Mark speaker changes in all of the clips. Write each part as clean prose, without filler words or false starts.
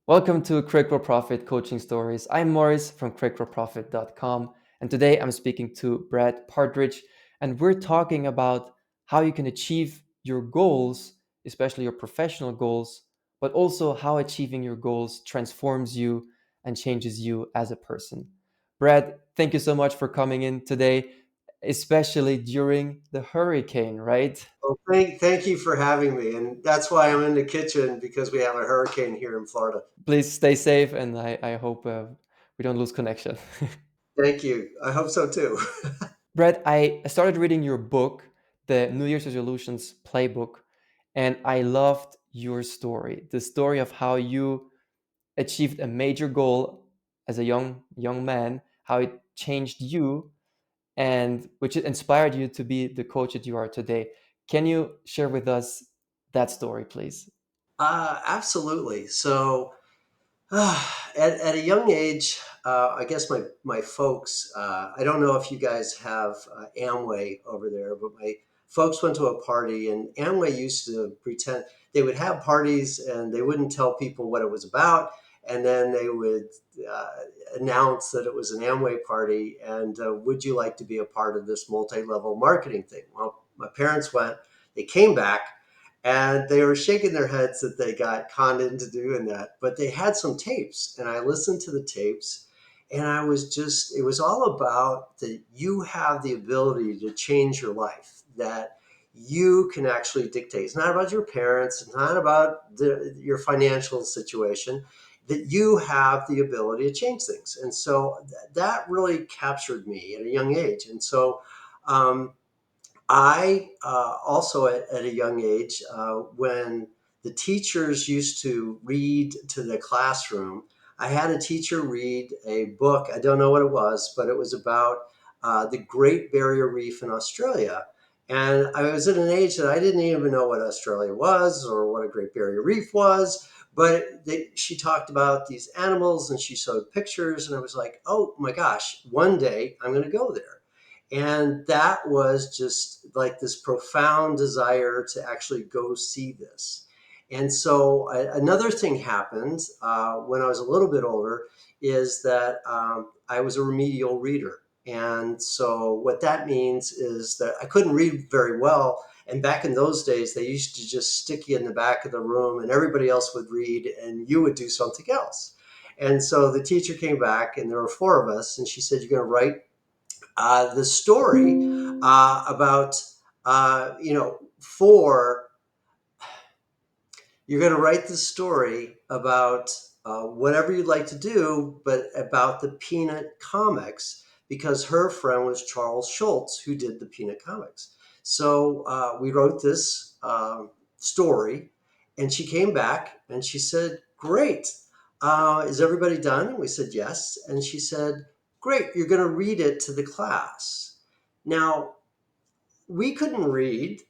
Speaker 1: Welcome to CreateGrowProfit Coaching Stories. I'm Morris from CreateGrowProfit.com, and today I'm speaking to Brad Partridge, and we're talking about how you can achieve your goals, especially your professional goals, but also how achieving your goals transforms you and changes you as a person. Brad, thank you so much for coming in today, especially during the hurricane, right?
Speaker 2: Well, thank you for having me. And that's why I'm in the kitchen because we have a hurricane here in Florida.
Speaker 1: Please stay safe, and I hope we don't lose connection.
Speaker 2: Thank you. I hope so too.
Speaker 1: Brett, I started reading your book, the New Year's Resolutions Playbook, and I loved your story. The story of how you achieved a major goal as a young man, how it changed you, and which inspired you to be the coach that you are today. Can you share with us that story, please?
Speaker 2: Absolutely. So, at a young age, I guess my folks, I don't know if you guys have Amway over there, but my folks went to a party and Amway used to pretend they would have parties and they wouldn't tell people what it was about. And then they would uh, announce that it was an Amway party and would you like to be a part of this multi-level marketing thing? Well, my parents went, they came back and they were shaking their heads that they got conned into doing that. But they had some tapes, and I listened to the tapes, and I was just, it was all about that you have the ability to change your life, that you can actually dictate. It's not about your parents, it's not about your financial situation, that you have the ability to change things. And so that really captured me at a young age. And so, um, I also at a young age, when the teachers used to read to the classroom, I had a teacher read a book. I don't know what it was, but it was about the Great Barrier Reef in Australia. And I was at an age that I didn't even know what Australia was or what a Great Barrier Reef was. But she talked about these animals and she showed pictures. And I was like, oh my gosh, one day I'm going to go there. And that was just like this profound desire to actually go see this. And so another thing happened when I was a little bit older is that I was a remedial reader. And so what that means is that I couldn't read very well. And back in those days, they used to just stick you in the back of the room and everybody else would read and you would do something else. And so the teacher came back and there were four of us and she said, you're going to write the story about for you're going to write the story about whatever you'd like to do, but about the Peanut comics because her friend was Charles Schultz, who did the Peanut comics. So we wrote this story, and she came back and she said, "Great, is everybody done?" And we said, "Yes." And she said, "Great, you're going to read it to the class." Now we couldn't read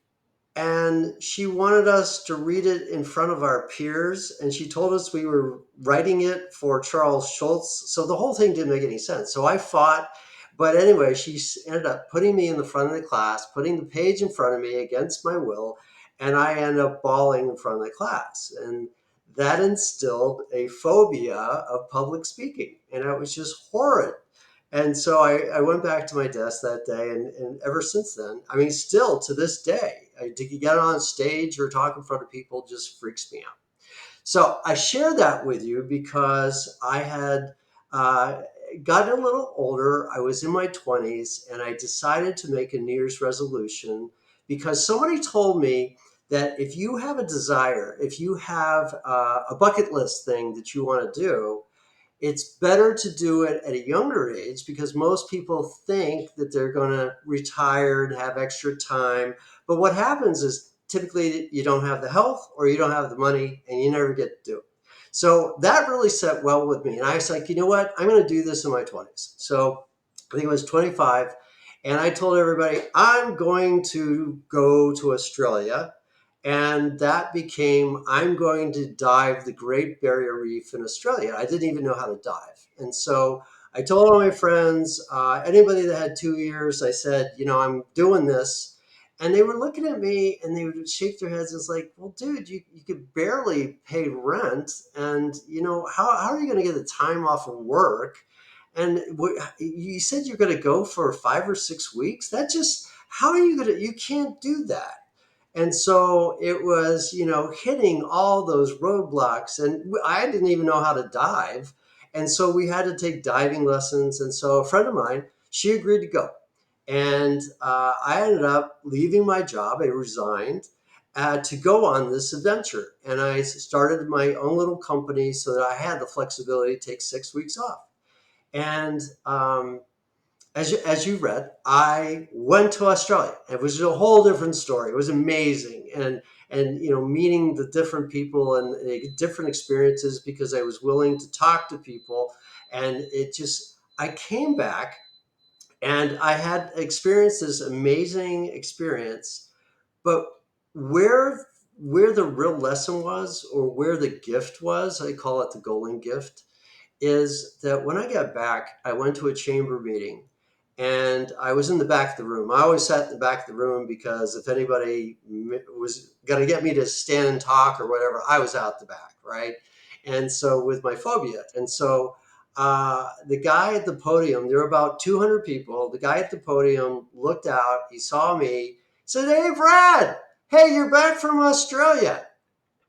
Speaker 2: and she wanted us to read it in front of our peers and she told us we were writing it for Charles Schultz, so the whole thing didn't make any sense. So I fought, but anyway, she ended up putting me in the front of the class, putting the page in front of me against my will, and I ended up bawling in front of the class. And that instilled a phobia of public speaking, and it was just horrid. And so I went back to my desk that day, and ever since then, I mean, still to this day, to get on stage or talk in front of people just freaks me out. So I share that with you because I had uh, gotten a little older. I was in my 20s, and I decided to make a New Year's resolution because somebody told me that if you have a desire, if you have a bucket list thing that you want to do, it's better to do it at a younger age because most people think that they're going to retire and have extra time. But what happens is typically you don't have the health or you don't have the money and you never get to do it. So that really set well with me. And I was like, you know what? I'm going to do this in my 20s. So I think it was 25. And I told everybody, I'm going to go to Australia, and that became, I'm going to dive the Great Barrier Reef in Australia. I didn't even know how to dive. And so I told all my friends, anybody that had 2 years, I said, I'm doing this. And they were looking at me and they would shake their heads. It's like, well, dude, you could barely pay rent. And, how are you going to get the time off of work? And you said you're going to go for 5 or 6 weeks. That just, how are you going to, you can't do that. And so it was, hitting all those roadblocks. And I didn't even know how to dive. And so we had to take diving lessons. And so a friend of mine, she agreed to go. And I ended up leaving my job. I resigned to go on this adventure. And I started my own little company so that I had the flexibility to take 6 weeks off. And as you read, I went to Australia. It was a whole different story. It was amazing, and meeting the different people and different experiences because I was willing to talk to people, and it just I came back and I had experienced this amazing experience, but where the real lesson was, or where the gift was, I call it the golden gift, is that when I got back, I went to a chamber meeting and I was in the back of the room. I always sat in the back of the room because if anybody was going to get me to stand and talk or whatever, I was out the back, right? And so with my phobia. And so the guy at the podium, there were about 200 people. The guy at the podium looked out, he saw me, said, "Hey, Brad, hey, you're back from Australia.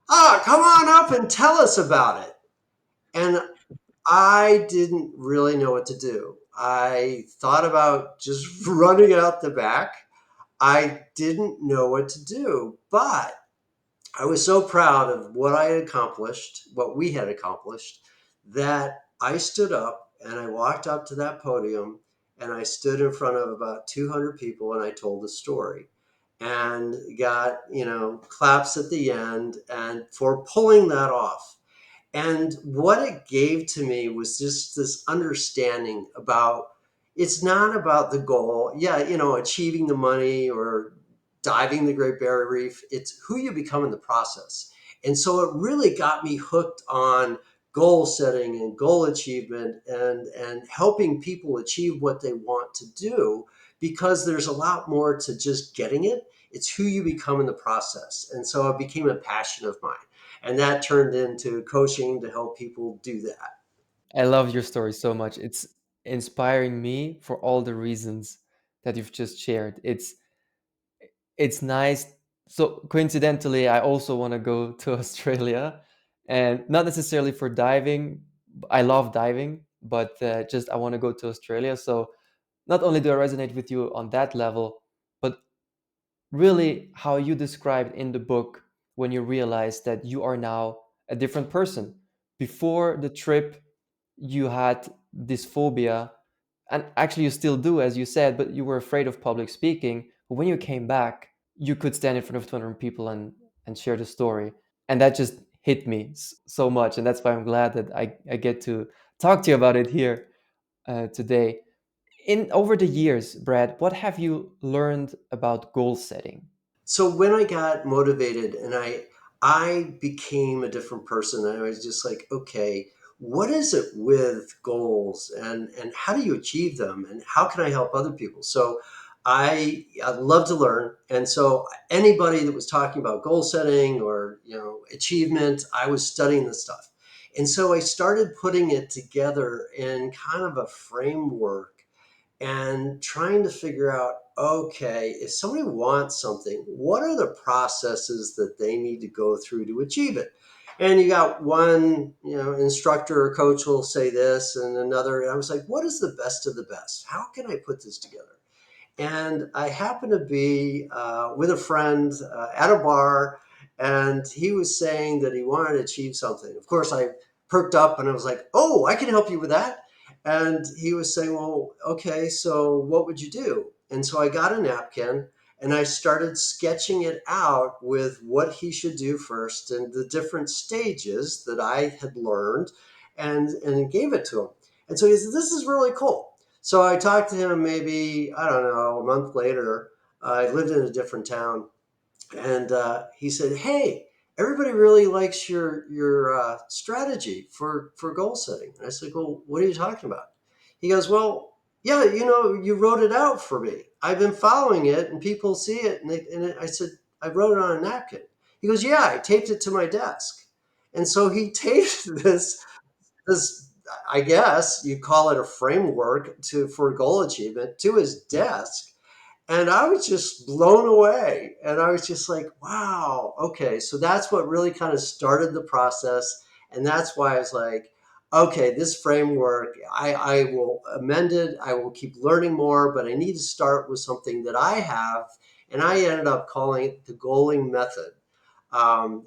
Speaker 2: Ah, come on up and tell us about it." And I didn't really know what to do. I thought about just running out the back. I didn't know what to do, but I was so proud of what I had accomplished, what we had accomplished, that I stood up and I walked up to that podium and I stood in front of about 200 people and I told the story and got, claps at the end and for pulling that off. And what it gave to me was just this understanding about it's not about the goal. Yeah, achieving the money or diving the Great Barrier Reef. It's who you become in the process. And so it really got me hooked on goal setting and goal achievement and helping people achieve what they want to do because there's a lot more to just getting it. It's who you become in the process. And so it became a passion of mine. And that turned into coaching to help people do that.
Speaker 1: I love your story so much. It's inspiring me for all the reasons that you've just shared. It's nice. So coincidentally, I also want to go to Australia, and not necessarily for diving. I love diving, but just I want to go to Australia. So not only do I resonate with you on that level, but really how you described in the book when you realize that you are now a different person. Before the trip, you had this phobia, and actually you still do, as you said, but you were afraid of public speaking. But when you came back, you could stand in front of 200 people and share the story. And that just hit me so much. And that's why I'm glad that I get to talk to you about it here today. In over the years, Brad, what have you learned about goal setting?
Speaker 2: So when I got motivated and I became a different person, I was just like, okay, what is it with goals and how do you achieve them and how can I help other people? So I love to learn, and so anybody that was talking about goal setting or achievement, I was studying this stuff, and so I started putting it together in kind of a framework and trying to figure out, okay, if somebody wants something, what are the processes that they need to go through to achieve it? And you got one instructor or coach will say this and another, and I was like, what is the best of the best? How can I put this together? And I happened to be with a friend at a bar, and he was saying that he wanted to achieve something. Of course, I perked up and I was like, "Oh, I can help you with that." And he was saying, "Well, okay, so what would you do?" And so I got a napkin and I started sketching it out with what he should do first and the different stages that I had learned, and gave it to him. And so he said, "This is really cool." So I talked to him maybe, I don't know, a month later. I lived in a different town. And he said, "Hey, everybody really likes your strategy for goal setting." And I said, "Well, what are you talking about?" He goes, "Well, yeah, you wrote it out for me. I've been following it, and people see it, I said, I wrote it on a napkin. He goes, yeah, I taped it to my desk. And so he taped this, I guess you call it a framework for goal achievement, to his desk. And I was just blown away. And I was just like, wow, okay. So that's what really kind of started the process. And that's why I was like, okay, this framework, I will amend it. I will keep learning more, but I need to start with something that I have. And I ended up calling it the goaling method. Um,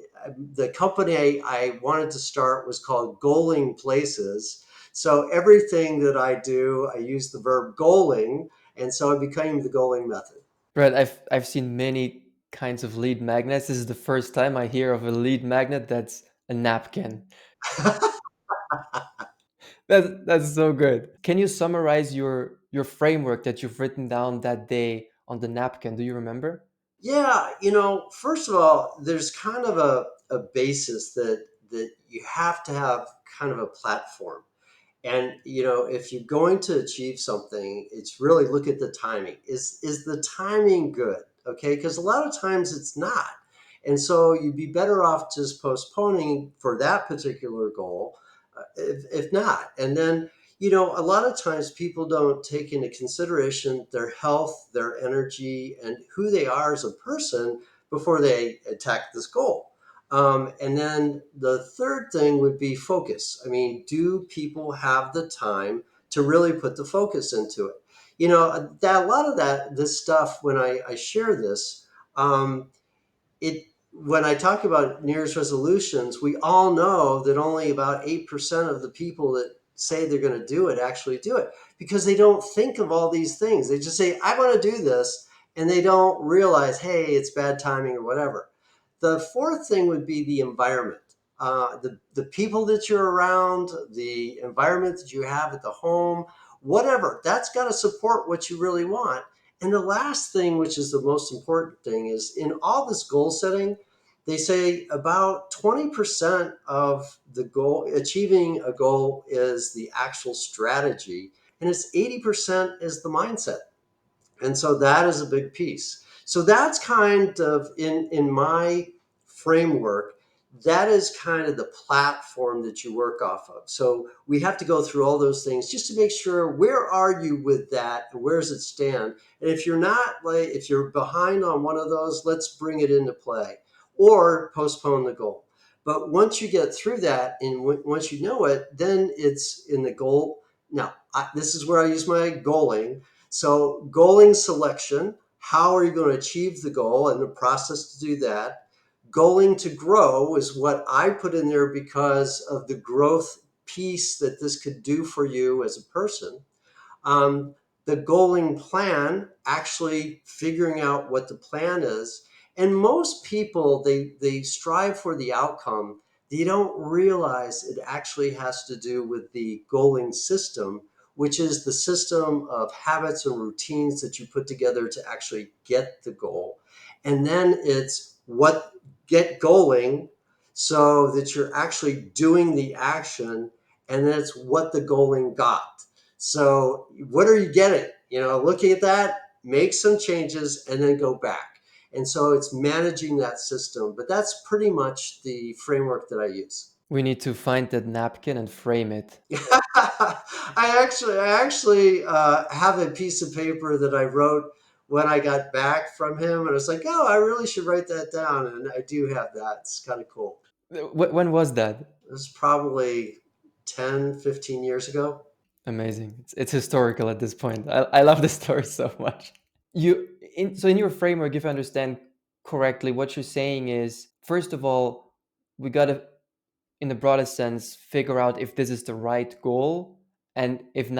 Speaker 2: the company I wanted to start was called Goaling Places. So everything that I do, I use the verb goaling, and so it became the goaling method.
Speaker 1: Right, I've seen many kinds of lead magnets. This is the first time I hear of a lead magnet that's a napkin. That's so good. Can you summarize your framework that you've written down that day on the napkin? Do you remember?
Speaker 2: Yeah, first of all, there's kind of a basis that you have to have kind of a platform. And if you're going to achieve something, it's really look at the timing. Is the timing good? Okay, because a lot of times it's not. And so you'd be better off just postponing for that particular goal, if not. And then, a lot of times people don't take into consideration their health, their energy, and who they are as a person before they attack this goal. And then the third thing would be focus. I mean, do people have the time to really put the focus into it? That a lot of this stuff, when I share this, um, it when I talk about New Year's resolutions, we all know that only about 8% of the people that say they're going to do it actually do it, because they don't think of all these things. They just say, I want to do this, and they don't realize, hey, it's bad timing or whatever. The fourth thing would be the environment. The people that you're around, the environment that you have at the home, whatever, that's got to support what you really want. And the last thing, which is the most important thing, is in all this goal setting, they say about 20% of the goal, achieving a goal, is the actual strategy, and it's 80% is the mindset. And so that is a big piece. So that's kind of in my framework, that is kind of the platform that you work off of. So we have to go through all those things just to make sure, where are you with that and where does it stand? And if you're not, like, if you're behind on one of those, let's bring it into play or postpone the goal. But once you get through that and once you know it, then it's in the goal. Now, this is where I use my goaling. So, goaling selection, how are you going to achieve the goal and the process to do that? Goaling to grow is what I put in there because of the growth piece that this could do for you as a person. The goaling plan, actually figuring out what the plan is. And most people, they strive for the outcome. They don't realize it actually has to do with the goaling system, which is the system of habits and routines that you put together to actually get the goal. And then it's what get goaling, so that you're actually doing the action, and then it's what the goaling got. So, what are you getting? Looking at that, make some changes, and then go back. And so it's managing that system. But that's pretty much the framework that I use.
Speaker 1: We need to find that napkin and frame it.
Speaker 2: I actually have a piece of paper that I wrote when I got back from him, and I was like, oh, I really should write that down. And I do have that. It's kind of cool.
Speaker 1: When was that?
Speaker 2: It was probably 10, 15 years ago.
Speaker 1: Amazing. It's historical at this point. I love the story so much. So in your framework, if I understand correctly, what you're saying is, first of all, we gotta, in the broadest sense, figure out if this is the right goal, and if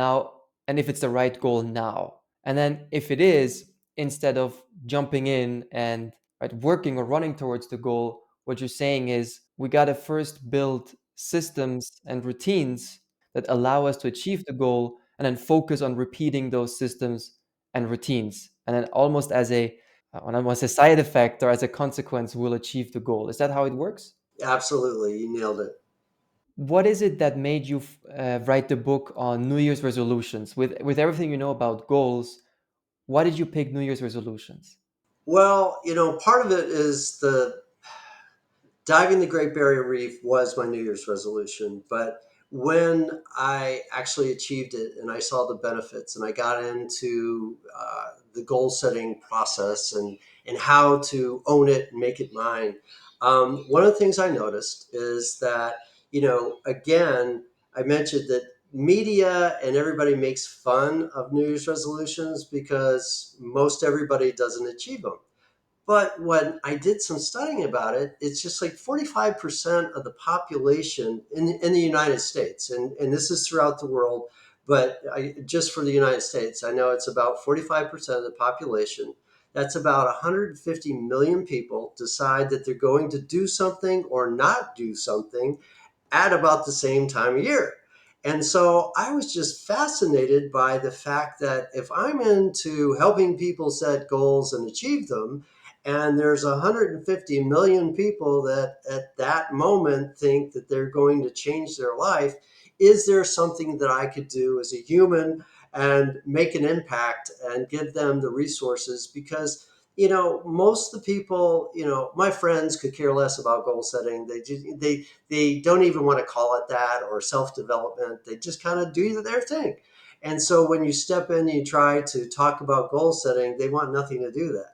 Speaker 1: it's the right goal now. And then if it is, instead of jumping in and, right, working or running towards the goal, what you're saying is we gotta first build systems and routines that allow us to achieve the goal, and then focus on repeating those systems and routines. And then almost as a, when I want to say side effect or as a consequence, we'll achieve the goal. Is that how it works?
Speaker 2: Absolutely. You nailed it.
Speaker 1: What is it that made you write the book on New Year's resolutions? With everything you know about goals, why did you pick New Year's resolutions?
Speaker 2: Well, part of it is the diving the Great Barrier Reef was my New Year's resolution, but when I actually achieved it and I saw the benefits and I got into the goal setting process and how to own it and make it mine, one of the things I noticed is that, again, I mentioned that media and everybody makes fun of New Year's resolutions because most everybody doesn't achieve them. But when I did some studying about it, it's just like 45% of the population in the United States, and this is throughout the world, but just for the United States, I know it's about 45% of the population. That's about 150 million people decide that they're going to do something or not do something at about the same time of year. And so I was just fascinated by the fact that if I'm into helping people set goals and achieve them, and there's 150 million people that at that moment think that they're going to change their life, is there something that I could do as a human and make an impact and give them the resources? Because most of the people, my friends could care less about goal setting. They don't even want to call it that or self development. They just kind of do their thing. And so when you step in and you try to talk about goal setting, they want nothing to do that.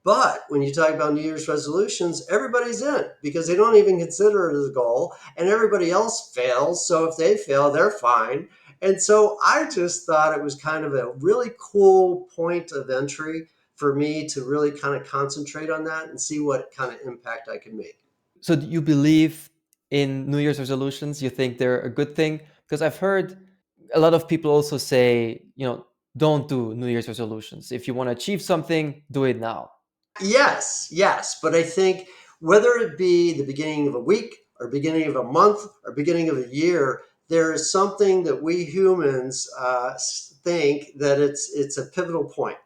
Speaker 2: But when you talk about New Year's resolutions, everybody's in because they don't even consider it as a goal, and everybody else fails. So if they fail, they're fine. And so I just thought it was kind of a really cool point of entry for me to really kind of concentrate on that and see what kind of impact I can make.
Speaker 1: So do you believe in New Year's resolutions? You think they're a good thing? Because I've heard a lot of people also say, don't do New Year's resolutions. If you want to achieve something, do it now.
Speaker 2: Yes, yes. But I think whether it be the beginning of a week or beginning of a month or beginning of a year, there is something that we humans think that it's a pivotal point.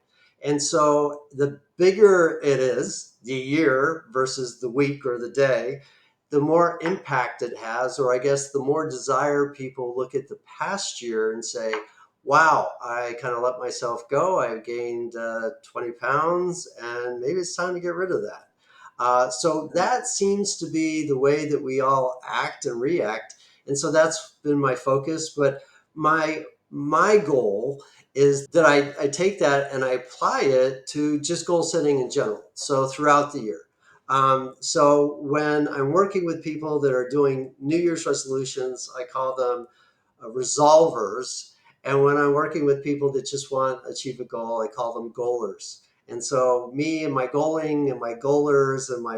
Speaker 2: And so the bigger it is, the year versus the week or the day, the more impact it has, or I guess the more desire people look at the past year and say, wow, I kind of let myself go. I've gained 20 pounds and maybe it's time to get rid of that. So that seems to be the way that we all act and react. And so that's been my focus. But my goal is that I take that and I apply it to just goal setting in general. So throughout the year. So when I'm working with people that are doing New Year's resolutions, I call them resolvers. And when I'm working with people that just want to achieve a goal, I call them goalers. And so me and my goaling and my goalers and my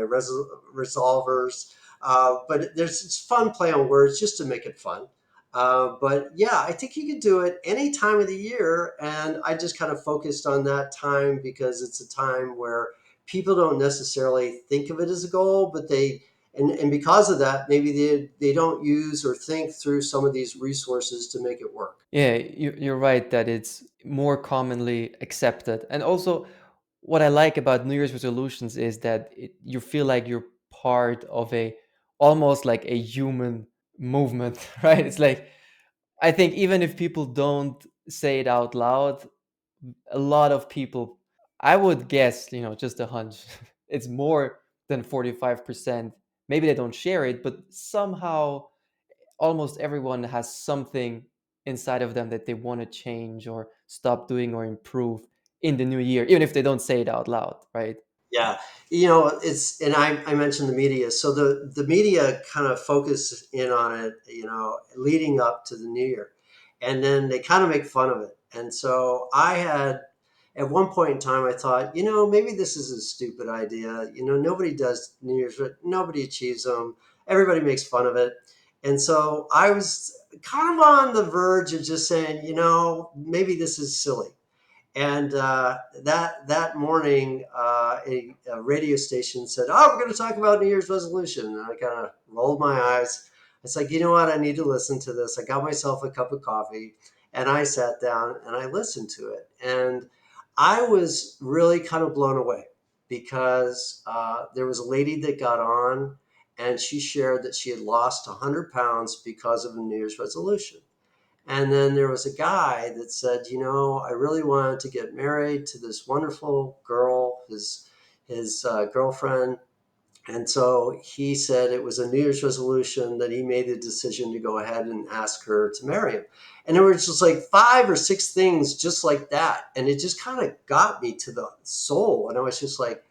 Speaker 2: resolvers. But there's it's fun play on words just to make it fun. But yeah, I think you can do it any time of the year. And I just kind of focused on that time because it's a time where people don't necessarily think of it as a goal, but and because of that, maybe they don't use or think through some of these resources to make it work.
Speaker 1: Yeah, you're right that it's more commonly accepted. And also, what I like about New Year's resolutions is that you feel like you're part of almost like a human movement, right? It's like, I think even if people don't say it out loud, a lot of people, I would guess, just a hunch, it's more than 45%. Maybe they don't share it, but somehow almost everyone has something inside of them that they want to change or stop doing or improve in the new year, even if they don't say it out loud, right?
Speaker 2: Yeah, it's and I mentioned the media, so the media kind of focus in on it, leading up to the new year, and then they kind of make fun of it. And so I had at one point in time, I thought, maybe this is a stupid idea. Nobody does New Year's, nobody achieves them. Everybody makes fun of it, and so I was kind of on the verge of just saying, maybe this is silly. And that morning, a radio station said, "Oh, we're going to talk about New Year's resolution." And I kind of rolled my eyes. It's like, you know what? I need to listen to this. I got myself a cup of coffee, and I sat down and I listened to it, and I was really kind of blown away because there was a lady that got on, and she shared that she had lost 100 pounds because of a New Year's resolution. And then there was a guy that said, I really wanted to get married to this wonderful girl, his girlfriend. And so he said it was a New Year's resolution that he made the decision to go ahead and ask her to marry him. And there were just like 5 or 6 things just like that. And it just kind of got me to the soul. And I was just like,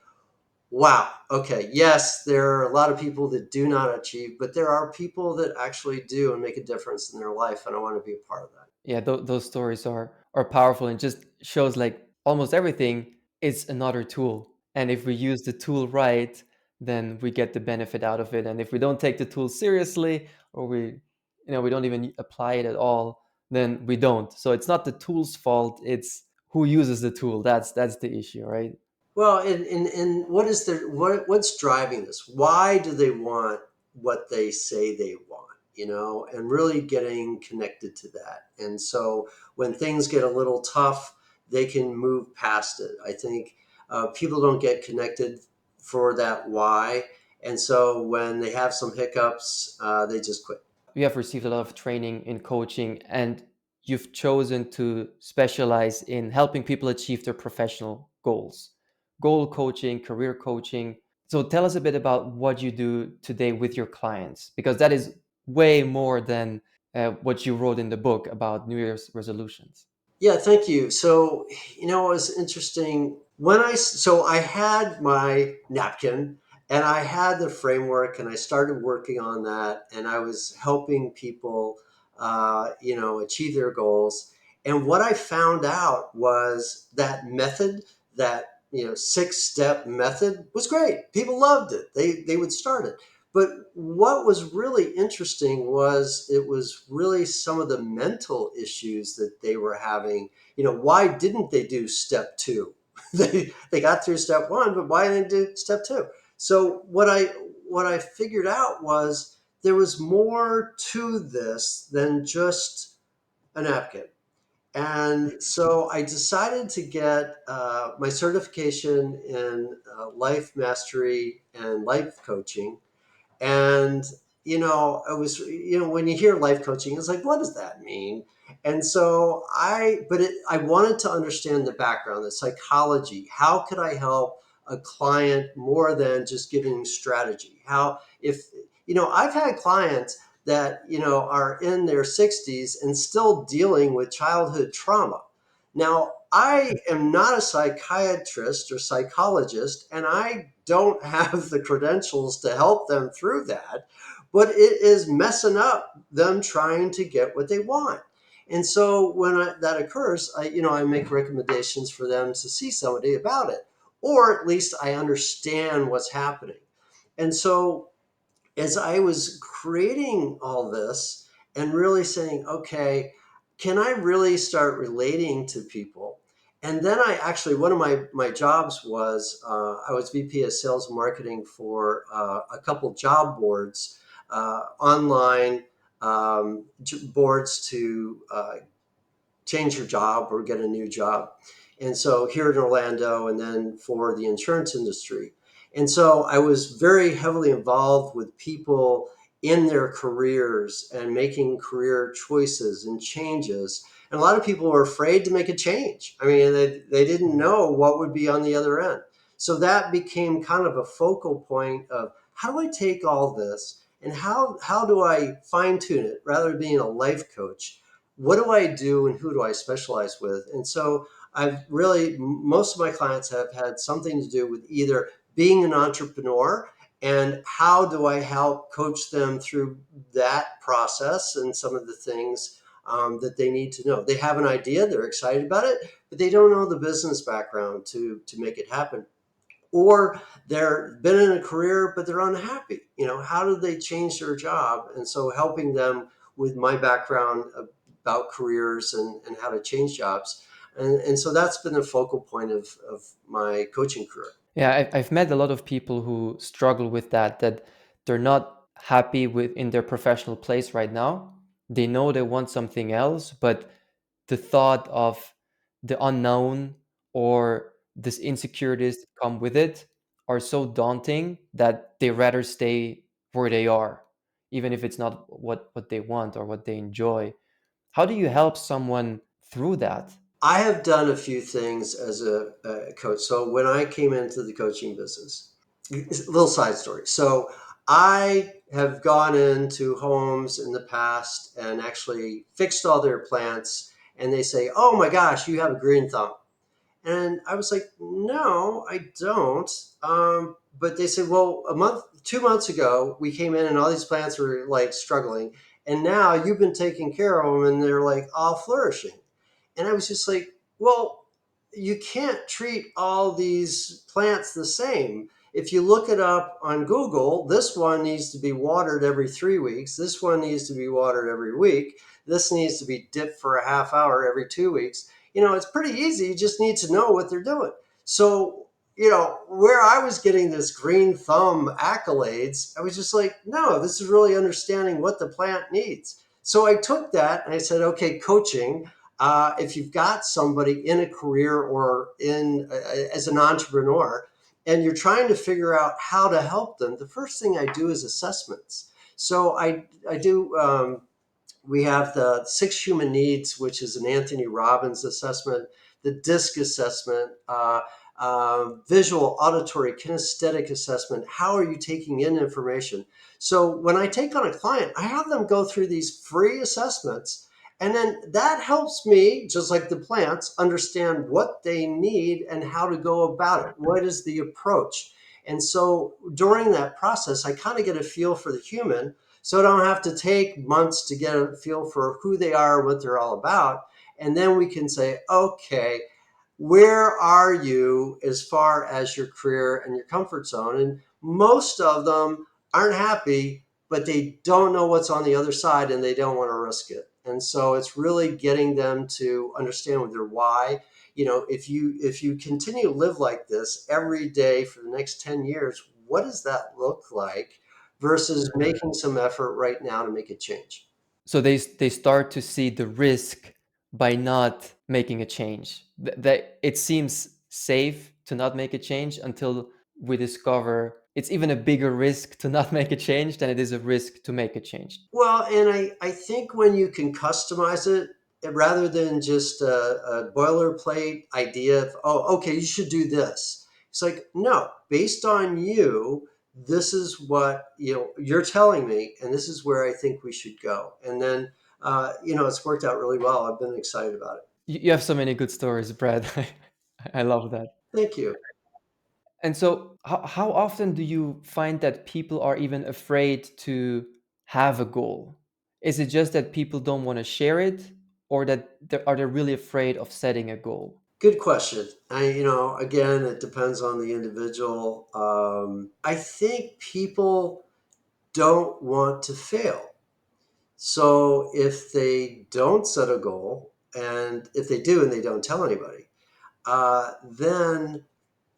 Speaker 2: wow, okay, yes, there are a lot of people that do not achieve, but there are people that actually do and make a difference in their life. And I want to be a part of that.
Speaker 1: Yeah, those stories are powerful and just shows like almost everything is another tool. And if we use the tool right, then we get the benefit out of it. And if we don't take the tool seriously, or we don't even apply it at all, then we don't. So it's not the tool's fault, it's who uses the tool. That's the issue, right?
Speaker 2: Well, and what is what's driving this? Why do they want what they say they want? And really getting connected to that. And so when things get a little tough, they can move past it. I think people don't get connected for that why, and so when they have some hiccups, they just quit.
Speaker 1: You have received a lot of training in coaching, and you've chosen to specialize in helping people achieve their professional goals, goal coaching, career coaching. So tell us a bit about what you do today with your clients, because that is way more than what you wrote in the book about New Year's resolutions.
Speaker 2: Yeah, thank you. So, it was interesting when I had my napkin and I had the framework and I started working on that and I was helping people, achieve their goals. And what I found out was that method, that, 6-step method was great. People loved it. They would start it. But what was really interesting was it was really some of the mental issues that they were having. Why didn't they do step two? They got through step one, but why didn't they do step two? So what I figured out was there was more to this than just a napkin. And so I decided to get my certification in life mastery and life coaching. And, I was, when you hear life coaching, it's like, what does that mean? And so I wanted to understand the background, the psychology. How could I help a client more than just giving strategy? I've had clients that, are in their 60s and still dealing with childhood trauma. Now, I am not a psychiatrist or psychologist, and I don't have the credentials to help them through that, but it is messing up them trying to get what they want. And so when that occurs, I make recommendations for them to see somebody about it, or at least I understand what's happening. And so as I was creating all this and really saying, okay, can I really start relating to people? And then I actually, one of my jobs was I was VP of sales and marketing for a couple job boards, online boards to change your job or get a new job. And so here in Orlando, and then for the insurance industry. And so I was very heavily involved with people in their careers and making career choices and changes. And a lot of people were afraid to make a change. I mean, they didn't know what would be on the other end. So that became kind of a focal point of how do I take all this and how do I fine tune it rather than being a life coach? What do I do and who do I specialize with? And so I've really, most of my clients have had something to do with either being an entrepreneur and how do I help coach them through that process and some of the things that they need to know. They have an idea, they're excited about it, but they don't know the business background to make it happen. Or they're been in a career but they're unhappy. How do they change their job? And so helping them with my background about careers and how to change jobs, and so that's been the focal point of my coaching career.
Speaker 1: Yeah, I've met a lot of people who struggle with that they're not happy with in their professional place right now. They know they want something else, but the thought of the unknown or these insecurities that come with it are so daunting that they rather stay where they are, even if it's not what they want or what they enjoy. How do you help someone through that?
Speaker 2: I have done a few things as a coach. So when I came into the coaching business, a little side story. So I have gone into homes in the past and actually fixed all their plants, and they say, "Oh my gosh, you have a green thumb." And I was like, "No, I don't." But they said, "Well, 2 months ago, we came in and all these plants were like struggling, and now you've been taking care of them, and they're like all flourishing." And I was just like, well, you can't treat all these plants the same. If you look it up on Google, this one needs to be watered every 3 weeks. This one needs to be watered every week. This needs to be dipped for a half hour every 2 weeks. It's pretty easy. You just need to know what they're doing. So, where I was getting this green thumb accolades, I was just like, no, this is really understanding what the plant needs. So I took that and I said, okay, coaching, if you've got somebody in a career or in as an entrepreneur and you're trying to figure out how to help them, the first thing I do is assessments. So I do we have the six human needs, which is an Anthony Robbins assessment, the DISC assessment, visual, auditory, kinesthetic assessment. How are you taking in information? So when I take on a client, I have them go through these free assessments. And then that helps me, just like the plants, understand what they need and how to go about it. What is the approach? And so during that process, I kind of get a feel for the human, so I don't have to take months to get a feel for who they are, what they're all about. And then we can say, okay, where are you as far as your career and your comfort zone? And most of them aren't happy, but they don't know what's on the other side and they don't want to risk it. And so it's really getting them to understand their why. If you continue to live like this every day for the next 10 years, what does that look like versus making some effort right now to make a change?
Speaker 1: So they start to see the risk by not making a change. That it seems safe to not make a change until we discover it's even a bigger risk to not make a change than it is a risk to make a change.
Speaker 2: Well, and I think when you can customize it, rather than just a boilerplate idea of, oh, okay, you should do this. It's like, no, based on you, this is what you're telling me, and this is where I think we should go. And then it's worked out really well. I've been excited about it.
Speaker 1: You have so many good stories, Brad. I love that.
Speaker 2: Thank you.
Speaker 1: And so, how often do you find that people are even afraid to have a goal? Is it just that people don't want to share it, or that are they really afraid of setting a goal?
Speaker 2: Good question. Again, it depends on the individual. I think people don't want to fail. So if they don't set a goal, and if they do and they don't tell anybody, then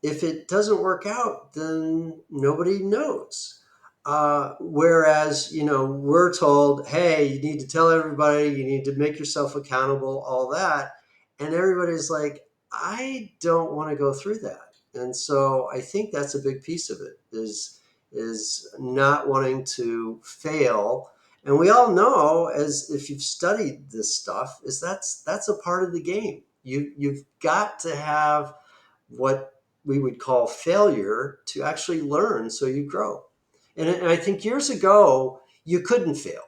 Speaker 2: if it doesn't work out, then nobody knows. Whereas, we're told, hey, you need to tell everybody, you need to make yourself accountable, all that. And everybody's like, I don't want to go through that. And so I think that's a big piece of it is not wanting to fail. And we all know, as if you've studied this stuff, is that's a part of the game. You've got to have what we would call failure to actually learn so you grow. And I think years ago you couldn't fail.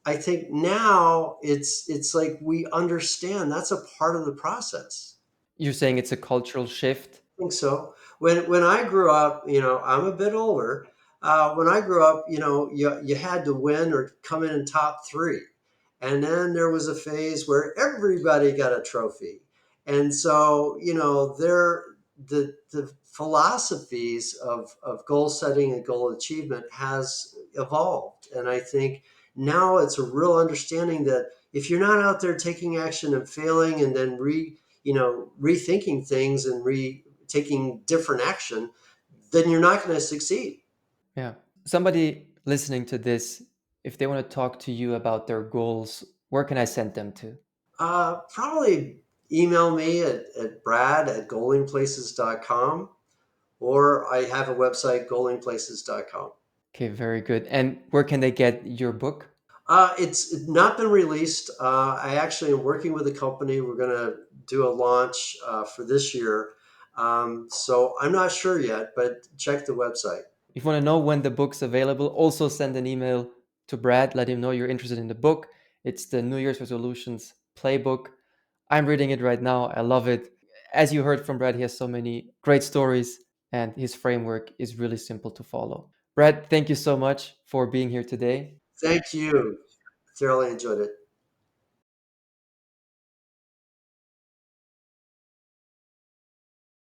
Speaker 2: I think now it's like we understand that's a part of the process.
Speaker 1: You're saying it's a cultural shift.
Speaker 2: Think so. When I grew up, I'm a bit older. When I grew up, you had to win or come in top three, and then there was a phase where everybody got a trophy, and so the philosophies of goal setting and goal achievement has evolved, and I think now it's a real understanding that if you're not out there taking action and failing, and then rethinking things and taking different action, then you're not going to succeed.
Speaker 1: Yeah. Somebody listening to this, if they want to talk to you about their goals, where can I send them to?
Speaker 2: Probably email me at brad@goalingplaces.com, or I have a website, goalingplaces.com.
Speaker 1: Okay, very good. And where can they get your book?
Speaker 2: It's not been released. I actually am working with a company. We're going to do a launch for this year. So I'm not sure yet, but check the website.
Speaker 1: If you want to know when the book's available, also send an email to Brad. Let him know you're interested in the book. It's the New Year's Resolutions Playbook. I'm reading it right now. I love it. As you heard from Brad, he has so many great stories, and his framework is really simple to follow. Brad, thank you so much for being here today.
Speaker 2: Thank you. Thoroughly enjoyed it.